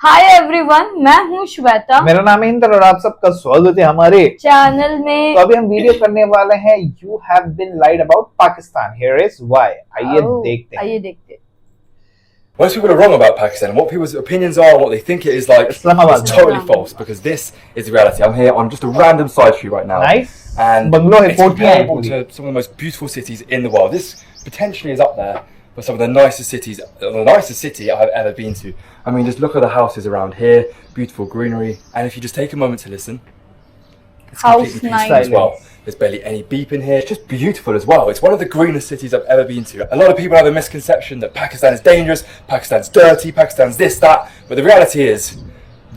Hi everyone, मैं हूँ श्वेता। मेरा नाम है इंद्र और आप सबका स्वागत है हमारे चैनल में। तो अभी हम वीडियो करने वाले हैं you have been lied about Pakistan, here is why. आइए देखते हैं। Most people are wrong about Pakistan. What people's opinions are, what they think it is like, Islamabad. is totally false because this is the reality. I'm here on just a random side street right now. Nice. And Bungalow it's comparable to some of the most beautiful cities in the world. This potentially is up there for some of the nicest cities, the nicest city I've ever been to. I mean, just look at the houses around here, beautiful greenery. And if you just take a moment to listen, it's completely peaceful as well. There's barely any beep in here. It's just beautiful as well. It's one of the greenest cities I've ever been to. A lot of people have a misconception that Pakistan is dangerous, Pakistan's dirty, Pakistan's this, that. But the reality is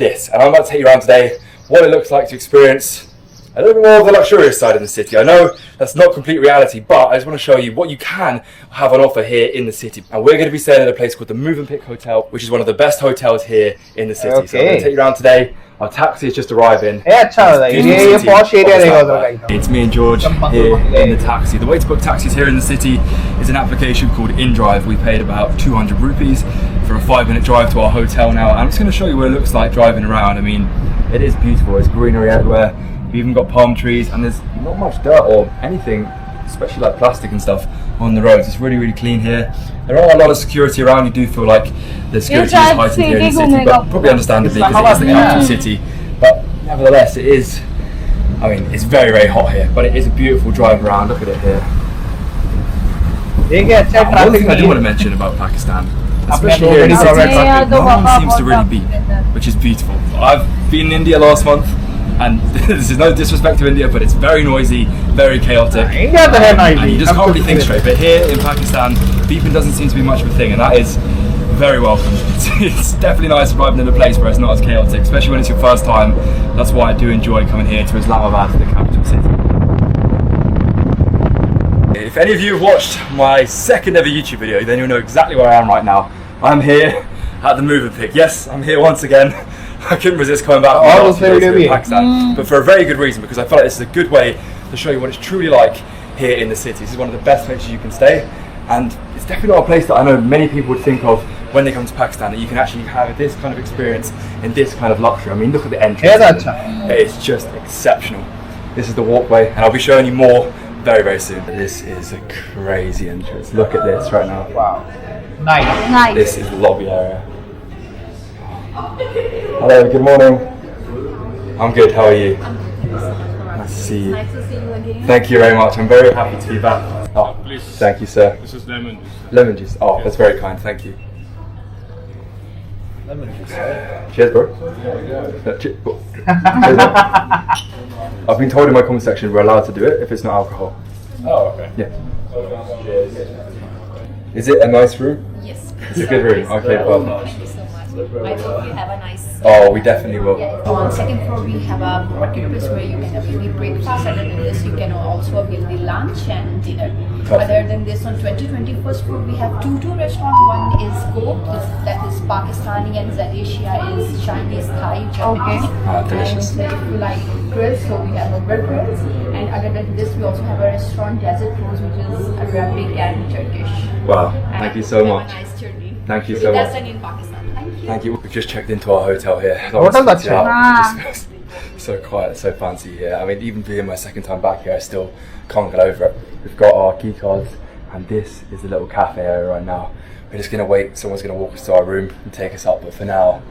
this. And I'm about to take you around today, what it looks like to experience a little bit more of the luxurious side of the city. I know that's not complete reality, but I just want to show you what you can have on offer here in the city. And we're going to be staying at a place called the Move and Pick Hotel, which is one of the best hotels here in the city. So I'm going to take you around today. Our taxi is just arriving. It's me and George here in the taxi. The way to book taxis here in the city is an application called InDrive. We paid about 200 rupees for a 5-minute drive to our hotel now. I'm just going to show you what it looks like driving around. I mean, it is beautiful. There's greenery everywhere. We've even got palm trees and there's not much dirt or anything, especially like plastic and stuff on the roads. It's really, really clean here. There are a lot of security around. You do feel like the security is heightened here in the city, but probably understandably because it is the capital city. But nevertheless, it is, I mean, it's very, very hot here, but it is a beautiful drive around. Look at it here. One thing I do want to mention about Pakistan, especially here in the city, no one seems to really beep, which is beautiful. I've been in India last month, and this is no disrespect to India, but it's very noisy, very chaotic, and you just can't really think straight. But here in Pakistan, beeping doesn't seem to be much of a thing, and that is very welcome. It's definitely nice arriving in a place where it's not as chaotic, especially when it's your first time. That's why I do enjoy coming here to Islamabad, the capital city. If any of you have watched my second ever YouTube video, then you'll know exactly where I am right now. I'm here at the Move and Pick. Yes, I'm here once again. I couldn't resist coming back from Pakistan, but for a very good reason, because I feel like this is a good way to show you what it's truly like here in the city. This is one of the best places you can stay, and it's definitely not a place that I know many people would think of when they come to Pakistan, that you can actually have this kind of experience in this kind of luxury. I mean, look at the entrance. It's just exceptional. This is the walkway, and I'll be showing you more very, very soon. This is a crazy entrance. Look at this right now. Wow. Nice. This is the lobby area. Hello, good morning. I'm good, how are you? Nice to see you. Nice to see you again. Thank you very much, I'm very happy to be back. Oh, please. Thank you, sir. This is lemon juice. Lemon juice, oh, that's very kind, thank you. Lemon juice. Cheers, bro. Cheers, bro. I've been told in my comment section we're allowed to do it if it's not alcohol. Oh, okay. Yeah. Is it a nice room? Yes. It's a good room, okay, well. Thank you so much. I hope you have a nice... Oh, we definitely will. Yeah. On second floor we have a market place where you can avail the breakfast, and then this you can also avail the lunch and dinner. Other than this, on 21st floor we have two restaurants. One is Coke, that is Pakistani, and Zalesia is Chinese, Thai, Japanese. Delicious. And if you like grills, so we have a grills. And other than this, we also have a restaurant, Desert Rose, which is Arabic and Turkish. Wow, thank you so much. Have a nice journey. Thank you so much. That's in Pakistan. Thank you. We've just checked into our hotel here. Hotel that's It just feels so quiet, so fancy here. I mean, even being my second time back here, I still can't get over it. We've got our key cards, and this is the little cafe area right now. We're just going to wait. Someone's going to walk us to our room and take us up. But for now,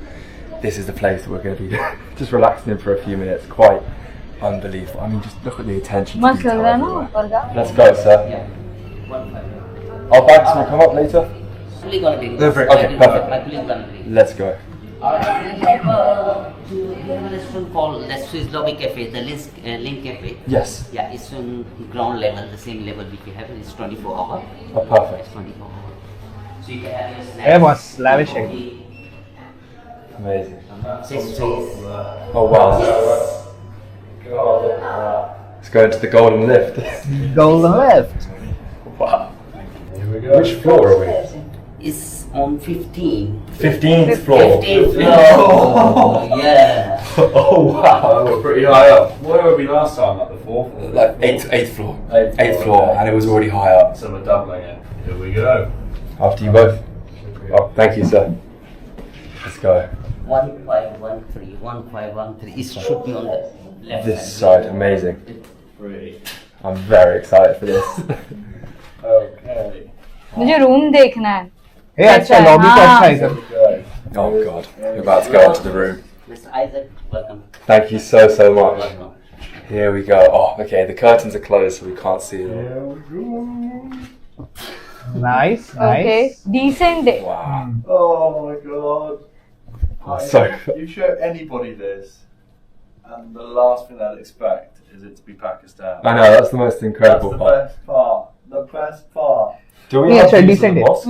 this is the place that we're going to be just relaxing in for a few minutes. Quite unbelievable. I mean, just look at the attention to detail everywhere. Let's go, sir. Our bags will come up later. Okay, perfect. Let's go. We have a restaurant called the Swiss Lobby Cafe, the Link Cafe. Yes. Yeah, it's on ground level, the same level which we have. It's 24 hours. Oh, perfect. It's 24 hours. So you can have your snacks. It was lavishing. Amazing. Pastries. Oh wow. Let's go into the golden lift. Golden lift. Wow. Here we go. Which floor are we? It's on 15. 15th floor. 15th floor. Yeah. Oh wow. We're pretty high up. Where were we last time? Like the fourth? Like eighth floor. Eighth floor, and it was already high up. So we're doubling it. Here we go. After you both. Oh, thank you, sir. Let's go. 1513. 1513. It should be on the left This hand. side, amazing. Pretty. I'm very excited for this. Okay. मुझे room देखना है. Hey, अच्छा lobby तो अच्छा है sir. Oh god, we're about to go into the room. Mr. Isaac, welcome. Thank you so much. Here we go. Oh, okay, the curtains are closed so we can't see it all. Nice, Okay, nice. decent day. Wow. Oh my god. So You show anybody this, and the last thing they'll expect is it to be Pakistan. I know, that's the most That's incredible the part. best part. The best part. Do we Yeah, have it's a views of decent the day. mosque?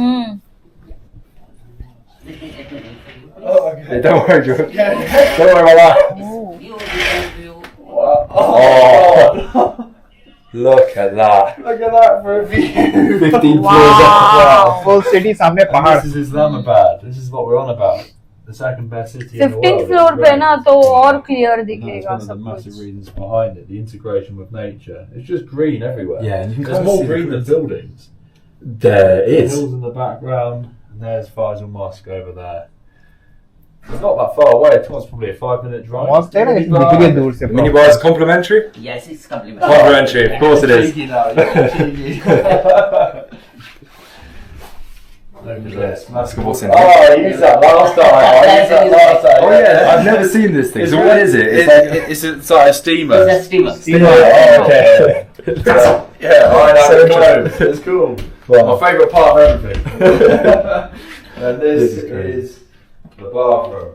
Oh, okay. Hey, don't worry, George. Don't worry about that. You. Wow. Oh. Look at that. Look at that for a view. 15 floors up. Wow. Full city सामने And पहाड़. this is Islamabad. This is what we're on about. The second best city in the world. 15th floor पे ना तो और clear And that's दिखेगा one of the सब massive कुछ. reasons behind it, the integration with nature. It's just green everywhere. Yeah, and you can There's kind of more see the green than trees. buildings. There The is. hills in the background, and there's Faisal Mosque over there. It's not that far away. It's probably a 5-minute drive. मस्त है ना लेकिन दिखेगा दूर से. The minibar is complimentary? Yes, it's complimentary. Complimentary, of course it is. Cheeky now, you're cheeky. Look at this. That's good. What's in Oh, here? I used that last time. Oh yeah, I've never seen this thing. So what is it? It's like It's like a steamer. It's a steamer. oh, okay. Yeah, I know. So It's cool. It's cool. Wow. My favourite part of everything. And this This is great. is the bathroom.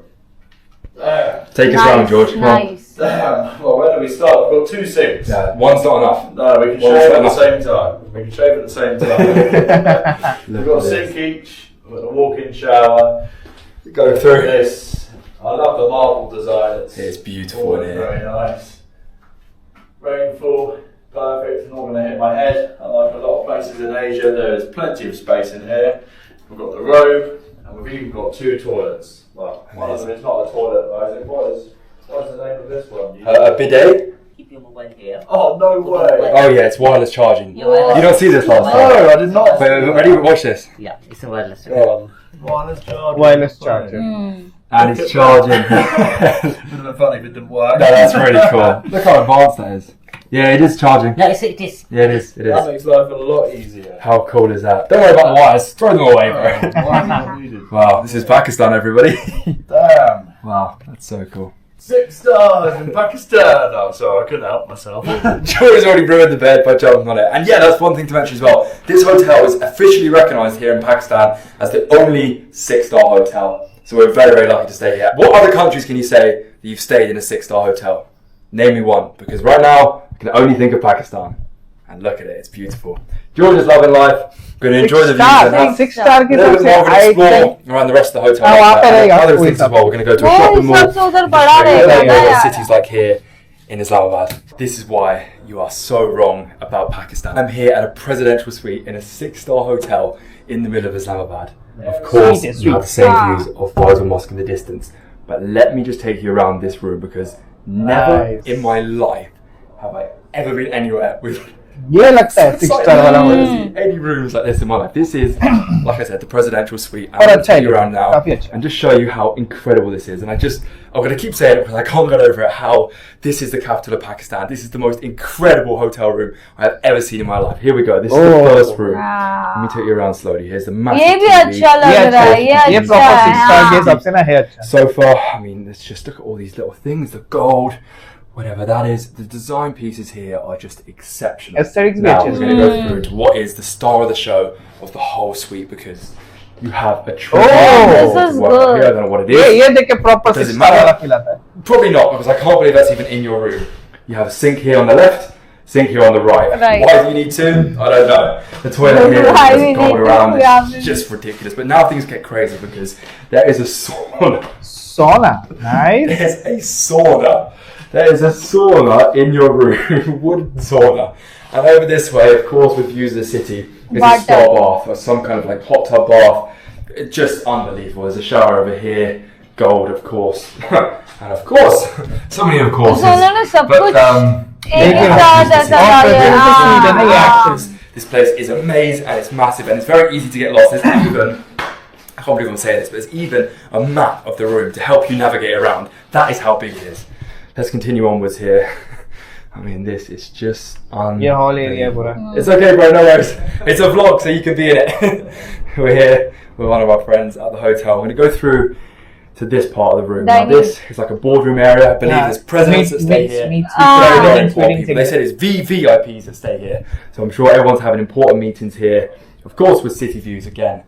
Damn. Take us round, George. Come on. Nice. Damn. Well, where do we start? We've got 2 sinks. Yeah, one's not enough. No, we can Well, shave at enough. the same time. We can shave at the same time. We've got a sink each. We've got a walk-in shower. Go through. This. I love the marble design. It's beautiful in here. Very nice. Rainfall. Perfect. Not going to hit my head. Unlike a lot of places in Asia, there's plenty of space in here. We've got the robe, and we've even got 2 toilets. Well, one of them is not a toilet, Isaac. What's the name of this one? A bidet? Keep your mobile here. Oh, no way. Oh yeah, it's wireless charging. Yeah, wireless. You don't see this last No, time. I did not. Wait, ready? Watch this. Yeah, it's a wireless. Go on. Wireless charger. Wireless charger. And it's charging. Would have been funny if it didn't work. No, that's really cool. Look how advanced that is. Yeah, it is charging. Yeah, it is. Yeah, it is. It That is. makes life a lot easier. How cool is that? Don't worry about the wires. Throw them away, bro. Why is that needed? Wow, this is Pakistan, everybody. Damn. Wow, that's so cool. 6 stars in Pakistan. Oh, sorry, I couldn't help myself. Joey's already ruined the bed by jumping on it. And yeah, that's one thing to mention as well. This hotel is officially recognised here in Pakistan as the only 6-star hotel. So we're very, very lucky to stay here. What other countries can you say that you've stayed in a 6-star hotel? Name me one. Because right now, I can only think of Pakistan. And look at it, it's beautiful. George is loving life. Going to enjoy the views and have 6 star a के little हिसाब bit more of से an I explore think around the rest of the hotel. हाँ, like वहाँ that. पे And रहेगा, other वही things as सब। well. We're going to go to a वो shopping mall. हिसाब से उधर Just बड़ा show you रहेगा other ना यार. cities like here in Islamabad. This is why you are so wrong about Pakistan. I'm here at a presidential suite in a 6-star hotel in the middle of Islamabad. Of course, Sweet, you have the same Ah. views of Faisal Mosque in the distance. But let me just take you around this room because never Nice. in my life have I ever been anywhere with ये लगता है 6 star वाला I've hotel. never seen any rooms like this in my life. This is, like I said, the presidential suite. I'm और going to अच्छा take you है, around now काफी अच्छा. and just show you how incredible this is. And I'm going to keep saying it because I can't get over it, how this is the capital of Pakistan. This is the most incredible hotel room I've ever seen in my life. Here we go. This is the Oh. first room. Let me हाँ. take you around slowly. Here's the massive ये भी TV. अच्छा ये लग अच्छा रहा है. है. ये ये अच्छा proper है. 6 star के हाँ. हिसाब से ना है अच्छा. Sofa, I mean, let's just look at all these little things, the gold, whatever that is. The design pieces here are just exceptional. Aesthetics भी Now, अच्छे we're हैं. going to go through to what is the star of the show of the whole suite because you have a true Oh, this is good. here. I don't know what it ये is. देख के proper Does 6 it star matter? वाला feel आता है. Probably not because I can't believe that's even in your room. You have a sink here on the left, sink here on the right. Right. Why do you need 2? I don't know. The toilet here is Why we just gold need around. two? Yeah. It's just ridiculous. But now things get crazy because there is a sauna. Sauna. Nice. There's a sauna. There is a sauna in your room, wooden sauna. And over this way, of course, with views of the city, is a Water. spa bath or some kind of like hot tub bath. It's just unbelievable. There's a shower over here, gold, of course, and of course, so many of course. तो उन्होंने सब कुछ एक ही साथ ऐसा और डाला है. presidential suite है ना ये हाँ. actually. This place is amazing and it's massive and it's very easy to get lost. There's even a can't believe I'm saying this, but there's even a map of the room to help you navigate around. That is how big it is. Let's continue onwards here. I mean, this is just ये hall area पूरा. It's okay, bro, no worries. It's a vlog, so you can be in it. We're here with one of our friends at the hotel. We're going to go through to this part of the room. Now, this is like a boardroom area. I believe there's presidents that stay here. Very important people. They said it's VVIPs that stay here. So I'm sure everyone's having important meetings here. Of course, with city views again.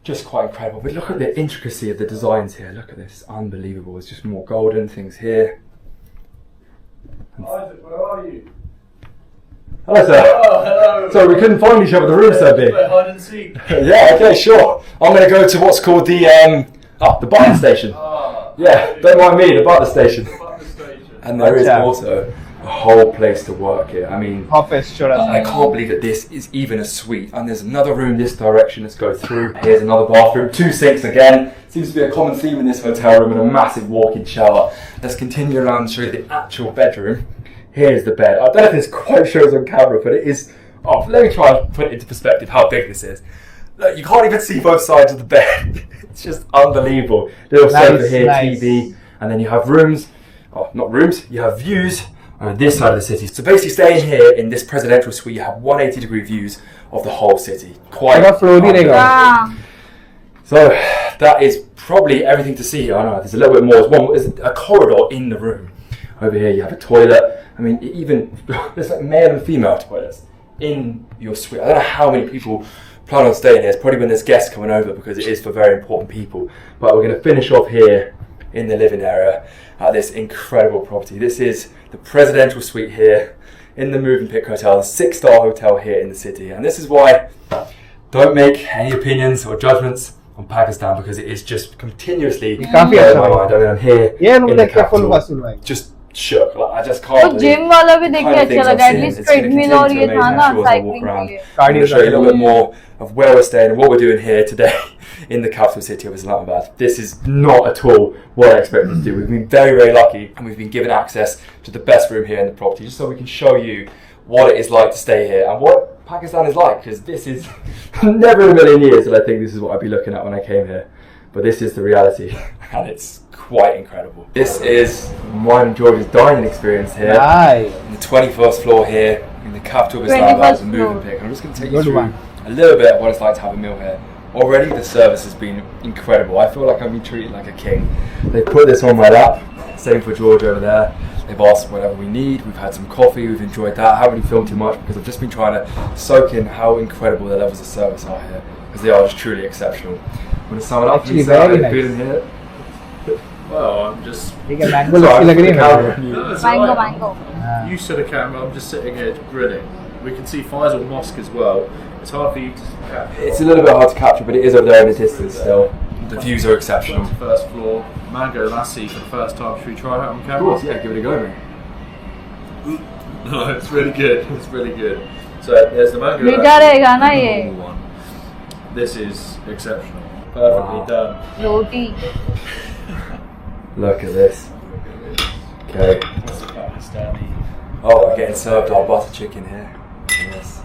Just quite incredible. But look at the intricacy of the designs here. Look at this. Unbelievable. There's just more golden things here. Isaac, where are you? Hello, sir. Oh, hello. So we couldn't find each other. The room's so big. Play hide and seek. Yeah, okay, sure. I'm going to go to what's called the button station. Yeah, don't mind me, the button station. And there is also a whole place to work here. I mean, I can't believe that this is even a suite. And there's another room this direction. Let's go through. Here's another bathroom, 2 sinks again. Seems to be a common theme in this hotel room and a massive walk-in shower. Let's continue around and show you the actual bedroom. Here's the bed. I don't know if this quite shows on camera, but it is. Oh, let me try and put it into perspective how big this is. Look, you can't even see both sides of the bed. It's just unbelievable. Little sofa here, TV, and then you have rooms. Oh, not rooms. You have views on this side of the city. So basically, staying here in this presidential suite, you have 180-degree views of the whole city. Quite. So that is probably everything to see here. I know there's a little bit more. There's a corridor in the room. Over here, you have a toilet. I mean, even there's like male and female toilets in your suite. I don't know how many people plan on staying here. It's probably when there's guests coming over because it is for very important people. But we're going to finish off here in the living area at this incredible property. This is the presidential suite here in the Movenpick Hotel, the 6-star hotel here in the city. And this is why don't make any opinions or judgments on Pakistan because it is just continuously blowing my mind. I mean, I'm here in the capital, just shook. Like, I just can't. तो gym वाला भी देख के अच्छा लगा. At least treadmill और ये था ना cycling के लिए. I'm going to show you a little bit more of where we're staying and what we're doing here today in the capital city of Islamabad. This is not at all what I expected to do. We've been very, very lucky and we've been given access to the best room here in the property just so we can show you what it is like to stay here and what Pakistan is like, because this is never in a million years that I think this is what I'd be looking at when I came here. But this is the reality and it's quite incredible. This is mine and George's dining experience here. In the 21st floor here in the capital of Islamabad, the Movenpick. I'm just going to take you through a little bit of what it's like to have a meal here. Already the service has been incredible. I feel like I've been treated like a king. They put this on my lap. Same for George over there. They've asked whatever we need. We've had some coffee. We've enjoyed that. I haven't really filmed too much because I've just been trying to soak in how incredible the levels of service are here, because they are just truly exceptional. I'm going to sum it up. Actually, very nice. Feeling here. Well, I'm just. Mango. You said a camera. I'm just sitting here grilling. We can see Faisal Mosque as well. It's hard for you to capture. It's a little bit hard to capture, but it is over there in the distance still. The views are exceptional. First floor, mango lassi for the first time. Should we try it on camera? Of course, yeah, give it a go, mate. No, it's really good. It's really good. So there's the mango lassi. One. This is exceptional. Perfectly done. Roti. Look at this. Okay. That's a Pakistani. Oh, we're getting served our butter chicken here. Yes.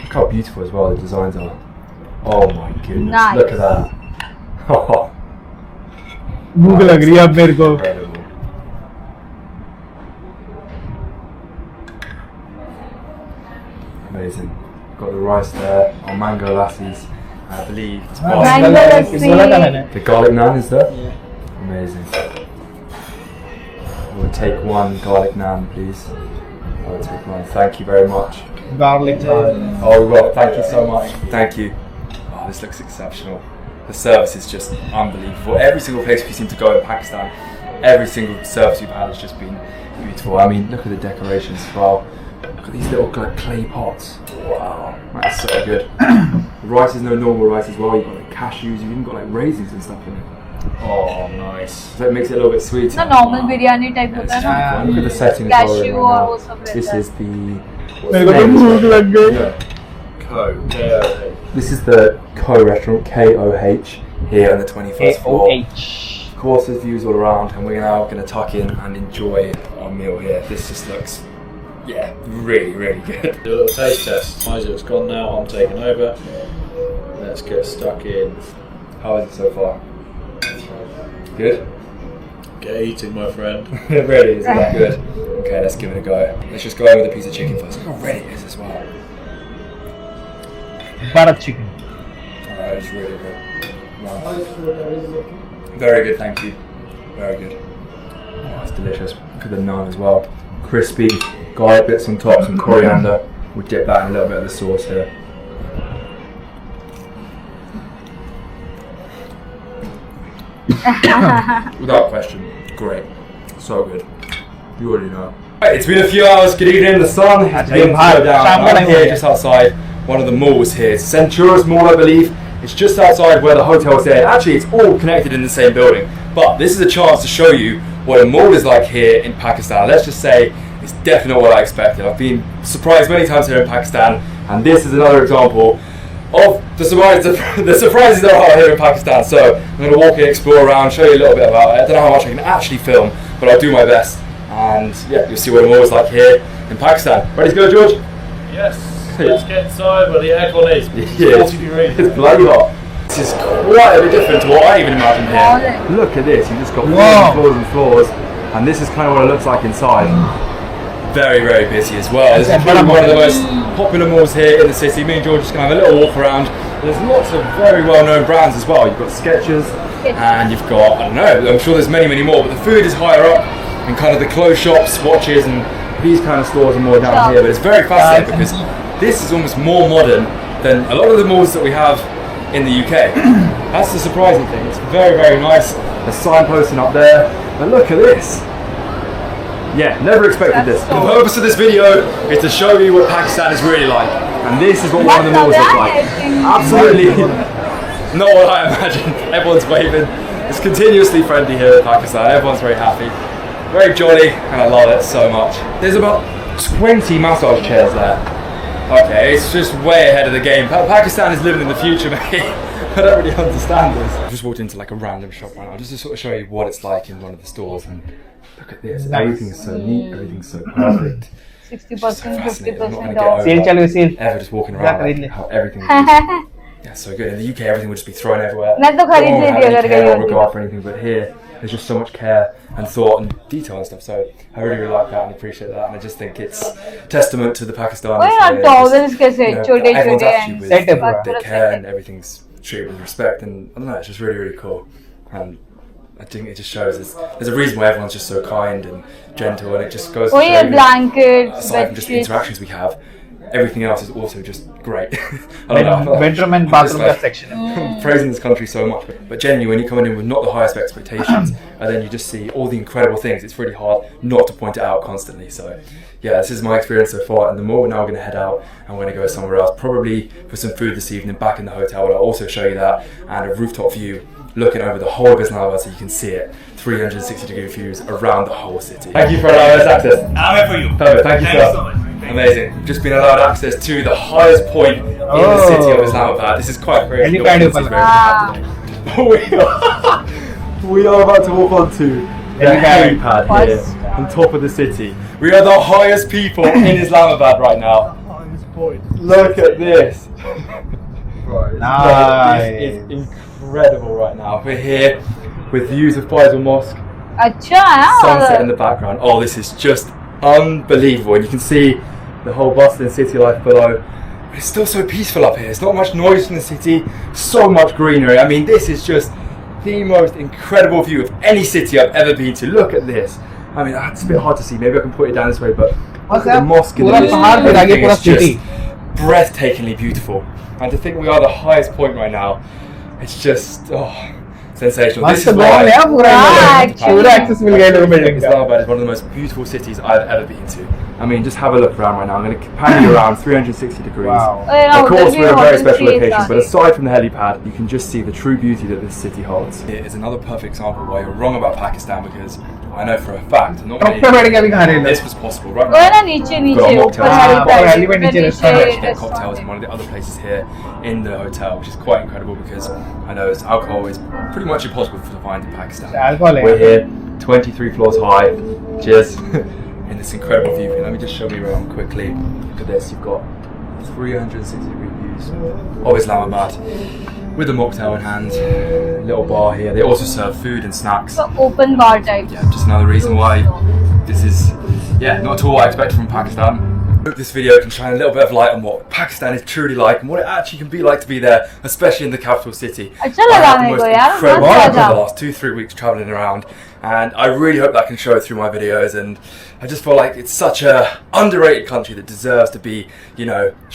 Look how beautiful as well the designs are. Oh my goodness. Nice. Look at that. Oh. भूख लग रही है अब मेरे को. Incredible. Amazing. Got the rice there, our mango lassis. I believe it's Mango lassi. the garlic naan is there? Yeah. Amazing. We'll take one garlic naan, please. I'll take one. Thank you very much. Garlic naan. Oh, we will. Thank you so much. Thank you. Oh, this looks exceptional. The service is just unbelievable. Every single place we seem to go in Pakistan, every single service we've had has just been beautiful. I mean, look at the decorations as well. Look at these little clay pots. Wow, that's so good. The rice is no normal rice as well. You've got like cashews, you've even got like raisins and stuff in it. Oh, nice. So it makes it a little bit sweeter. ना normal biryani type होता है ना. Look at the settings. Cashew और वो सब रहता है. This is the. मेरे को तो भूख लग गई. K-O-H. This is the Ko restaurant, K-O-H, here on the 21st floor. K-O-H. Of course, there's views all around, and we're now going to tuck in and enjoy our meal here. This just looks, yeah, really, really good. Do a little taste test. Isaac's gone now, I'm taking over. Let's get stuck in. How is it so far? Good? Get eating, my friend. It really is, that good? Okay, let's give it a go. Let's just go in with a piece of chicken first. Look how ready it is as well. Butter chicken. Alright, it's really good. Wow. Very good, thank you. Very good. Oh, it's delicious. Look at the naan as well. Crispy, garlic bits on top, some coriander. We'll dip that in a little bit of the sauce here. Without question, great. So good. You already know. Right, it's been a few hours. Good evening. The sun has been high down. I'm here just outside one of the malls here. It's Centuras Mall, I believe. It's just outside where the hotel is there. Actually, it's all connected in the same building. But this is a chance to show you what a mall is like here in Pakistan. Let's just say it's definitely not what I expected. I've been surprised many times here in Pakistan, and this is another example of the surprises there are here in Pakistan. So I'm going to walk in, explore around, show you a little bit about it. I don't know how much I can actually film, but I'll do my best. And yeah, you'll see what a mall is like here in Pakistan. Ready to go, George? Yes. Let's get inside where the aircon is. Yeah, 40 degrees. It's bloody hot. This is quite a bit different to what I even imagined here. Look at this, you've just got floors and floors, and this is kind of what it looks like inside. Very, very busy as well. This is probably one of the most popular malls here in the city. Me and George are just going to have a little walk around. There's lots of very well-known brands as well. You've got Skechers, and you've got, I don't know, I'm sure there's many, many more, but the food is higher up, and kind of the clothes shops, watches, and these kind of stores are more down here. But it's very fascinating because this is almost more modern than a lot of the malls that we have in the UK. That's the surprising thing. It's very, very nice. There's signposting up there. But look at this. Yeah, never expected this. The purpose of this video is to show you what Pakistan is really like. And this is what one of the malls looks like. Absolutely not what I imagined. Everyone's waving. It's continuously friendly here in Pakistan. Everyone's very happy. Very jolly, and I love it so much. There's about 20 massage chairs there. Okay, it's just way ahead of the game. Pakistan is living in the future, mate. I don't really understand this. I just walked into like a random shop right now, just to sort of show you what it's like in one of the stores. And look at this, everything's so neat, everything's so perfect. 60%, So 50% off. Ever just walking around like how everything is just, yeah, so good. In the UK, everything would just be thrown everywhere. मैं तो खरीद No one लेती had अगर any गई care or होती regard for anything, but here there's just so much care and thought and detail and stuff. So I really, really like that and appreciate that. And I just think it's testament to the Pakistanis. ओए यार towels कैसे छोटे Everyone's छोटे attitude with their care and everything's treated with respect. And I don't know, it's just really, really cool. And I think it just shows there's a reason why everyone's just so kind and gentle, and it just goes to show you, blankets, aside from just the interactions we have, everything else is also just great. I don't know. Bedroom and bathroom section. Praising this country so much, but genuinely when you're coming in with not the highest of expectations, and then you just see all the incredible things, it's really hard not to point it out constantly. So yeah, this is my experience so far, and the more we're now going to head out and we're going to go somewhere else, probably for some food this evening back in the hotel, and I'll also show you that, and a rooftop view looking over the whole of Islamabad so you can see it, 360-degree views around the whole city. Thank you for allowing us access. I'm here for you. Perfect, thank you, sir. So much. Amazing. We've just been allowed access to the highest point in the city of Islamabad. This is quite crazy. We are about to walk onto the helipad here on top of the city. We are the highest people in Islamabad right now. Look at this. Nice. This is incredible right now. We're here with views of Faisal Mosque. अच्छा है Sunset in the background. Oh, this is just unbelievable. And you can see the whole bustling city life below. But it's still so peaceful up here. There's not much noise in the city, so much greenery. I mean, this is just the most incredible view of any city I've ever been to. Look at this. I mean, it's a bit hard to see. Maybe I can put it down this way, but look at the mosque in the distance. It's just breathtakingly beautiful. And to think we are the highest point right now, it's just, sensational. This is why Islamabad is one of the most beautiful cities I've ever been to. I mean, just have a look around right now. I'm going to pan you around 360 degrees. Wow. Of course, we're in a very special location, but aside from the helipad, you can just see the true beauty that this city holds. It is another perfect example why you're wrong about Pakistan, because I know for a fact, not many, this was possible right now. Get cocktails in one of the other places here in the hotel, which is quite incredible because I know alcohol is pretty much impossible to find in Pakistan. We're here, 23 floors high. Cheers. In this incredible view. Let me just show you around quickly. Look at this. You've got 360-degree views of Islamabad. with a mocktail in hand. Little bar here. They also serve food and snacks. So open bar type. Yeah, just another reason why this is, not at all what I expect from Pakistan. I hope this video can shine a little bit of light on what Pakistan is truly like and what it actually can be like to be there, especially in the capital city. अच्छा I लगा had the मेरे most को यार, incredible मस्त time लगा। for the last 2-3 weeks traveling around, and I really hope that can show through my videos. And I just feel like it's such a underrated country that deserves to be,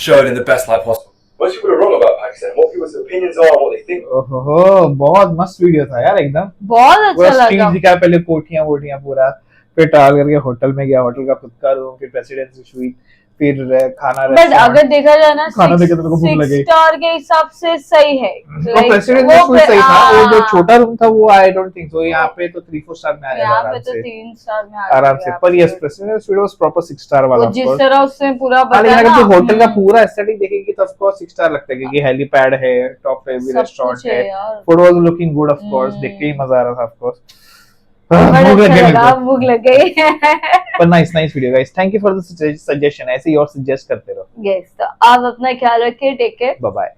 shown in the best light possible. Most people are wrong about Pakistan. What people's opinions are, what they think. ओहो बहुत मस्त video था यार एकदम। बहुत अच्छा लगा। Street दिखा, पहले कोठियां वोठियां पूरा, फिर ट्रैवल करके होटल में गया, होटल का खुद का रूम, फिर प्रेसिडेंसी स्वीट, फिर खाना। बट अगर देखा जाए ना, खाना देखे तो भूख लगे। 6 स्टार के हिसाब से सही है। वो प्रेसिडेंसी स्वीट सही था, वो जो छोटा रूम था वो आई डोंट थिंक सो। यहाँ पे तो 3-4 स्टार में आ जाएगा यहाँ पे तो 3 स्टार में आराम से। पर yes, presidency sweet was proper 6 star वाला। जिस तरह उसने पूरा बताया ना, ना, अगर होटल का पूरा एस्थेटिक देखेगी तो ऑफ कोर्स 6 स्टार लगता है, क्योंकि हेलीपैड है, टॉप पे भी रेस्टोरेंट है, food was looking good of course, देख के ही मजा आ रहा था ऑफ कोर्स। भूख लग गई। पर nice video guys, thank you for the suggestion. ऐसे ही और सजेस्ट करते रहो। यस, तो आप अपना ख्याल रखिए, टेक केयर, बाय बाय।